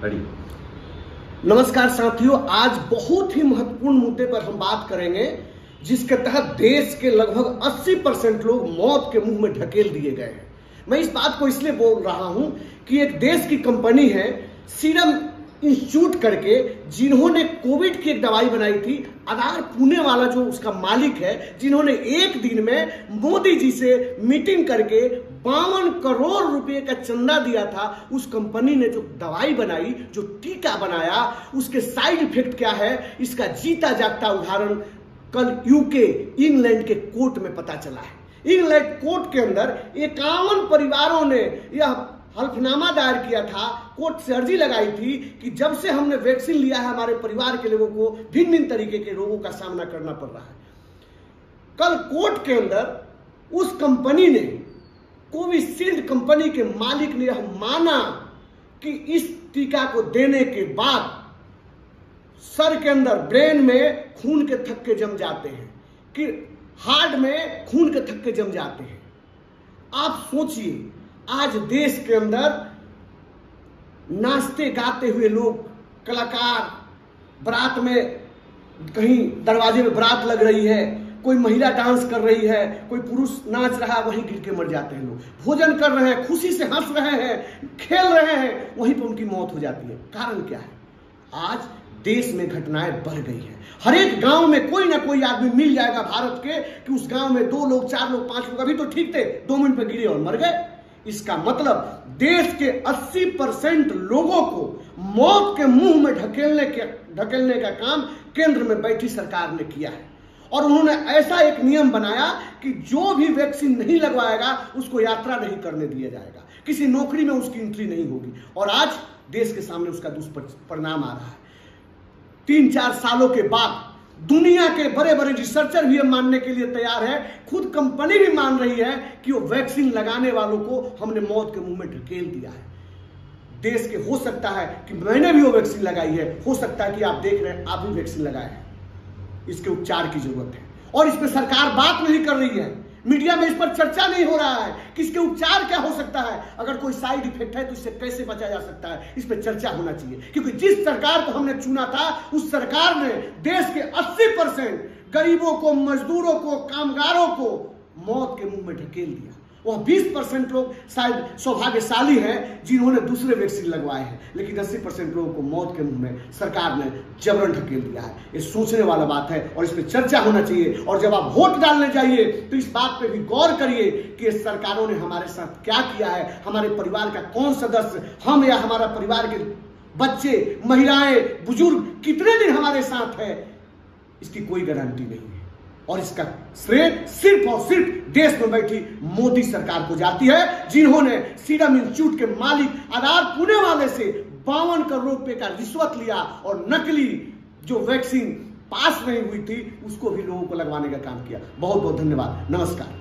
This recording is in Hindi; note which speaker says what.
Speaker 1: रेडी।
Speaker 2: नमस्कार साथियों, आज बहुत ही महत्वपूर्ण मुद्दे पर हम बात करेंगे जिसके तहत देश के लगभग 80% लोग मौत के मुंह में ढकेल दिए गए हैं। मैं इस बात को इसलिए बोल रहा हूं कि एक देश की कंपनी है सीरम इंस्टीट्यूट करके, जिन्होंने कोविड की एक दवाई बनाई थी। आधार पुणे वाला जो उसका मालिक है, जिन्होंने एक दिन में मोदी जी से मीटिंग करके 52 करोड़ रुपए का चंदा दिया था। उस कंपनी ने जो दवाई बनाई, जो टीका बनाया, उसके साइड इफेक्ट क्या है, इसका जीता जागता उदाहरण कल यूके इंग्लैंड के कोर्ट में पता चला है। इंग्लैंड कोर्ट के अंदर 51 परिवारों ने यह हल्फनामा दायर किया था, कोर्ट से अर्जी लगाई थी कि जब से हमने वैक्सीन लिया है, हमारे परिवार के लोगों को भिन्न भिन्न तरीके के रोगों का सामना करना पड़ रहा है। कल कोर्ट के अंदर उस कंपनी ने, कोविशील्ड कंपनी के मालिक ने यह माना कि इस टीका को देने के बाद सर के अंदर, ब्रेन में खून के थक्के जम जाते हैं, कि हार्ट में खून के थक्के जम जाते हैं। आप सोचिए, आज देश के अंदर नाचते गाते हुए लोग, कलाकार, बारात में कहीं दरवाजे में बारात लग रही है, कोई महिला डांस कर रही है, कोई पुरुष नाच रहा है, वहीं गिर के मर जाते हैं लोग। भोजन कर रहे हैं, खुशी से हंस रहे हैं, खेल रहे हैं, वहीं पर उनकी मौत हो जाती है। कारण क्या है? आज देश में घटनाएं बढ़ गई हैं। हर एक गांव में कोई ना कोई आदमी मिल जाएगा भारत के कि उस गांव में 2 लोग, 4 लोग, 5 लोग, अभी तो ठीक थे, 2 मिनट पे गिरे और मर गए। इसका मतलब देश के 80% लोगों को मौत के मुंह में ढकेलने का काम केंद्र में बैठी सरकार ने किया है। और उन्होंने ऐसा एक नियम बनाया कि जो भी वैक्सीन नहीं लगवाएगा उसको यात्रा नहीं करने दिया जाएगा, किसी नौकरी में उसकी एंट्री नहीं होगी। और आज देश के सामने उसका दुष्परिणाम आ रहा है। 3-4 सालों के बाद दुनिया के बड़े बड़े रिसर्चर भी मानने के लिए तैयार है, खुद कंपनी भी मान रही है कि वो वैक्सीन लगाने वालों को हमने मौत के मुंह में ढकेल दिया है। देश के, हो सकता है कि मैंने भी वो वैक्सीन लगाई है, हो सकता है कि आप देख रहे हैं आप भी वैक्सीन लगाए हैं। इसके उपचार की जरूरत है और इस पर सरकार बात नहीं कर रही है, मीडिया में इस पर चर्चा नहीं हो रहा है कि इसके उपचार क्या हो सकता है, अगर कोई साइड इफेक्ट है तो इससे कैसे बचा जा सकता है। इस पर चर्चा होना चाहिए, क्योंकि जिस सरकार को हमने चुना था उस सरकार ने देश के 80% गरीबों को, मजदूरों को, कामगारों को मौत के मुंह में ढकेल दिया। वह 20% लोग शायद सौभाग्यशाली हैं जिन्होंने दूसरे वैक्सीन लगवाए हैं, लेकिन 80% लोगों को मौत के मुंह में सरकार ने जबरन ढकेल दिया है। ये सोचने वाला बात है और इस पर चर्चा होना चाहिए। और जब आप वोट डालने जाइए तो इस बात पे भी गौर करिए कि इस सरकारों ने हमारे साथ क्या किया है, हमारे परिवार का कौन सदस्य, हम या हमारा परिवार के बच्चे, महिलाएं, बुजुर्ग कितने दिन हमारे साथ है, इसकी कोई गारंटी नहीं है। और इसका श्रेय सिर्फ और सिर्फ देश में बैठी मोदी सरकार को जाती है, जिन्होंने सीरम इंस्टीट्यूट के मालिक आधार पुणे वाले से 52 करोड़ रुपए का रिश्वत लिया और नकली जो वैक्सीन पास नहीं हुई थी उसको भी लोगों को लगवाने का काम किया। बहुत बहुत धन्यवाद। नमस्कार।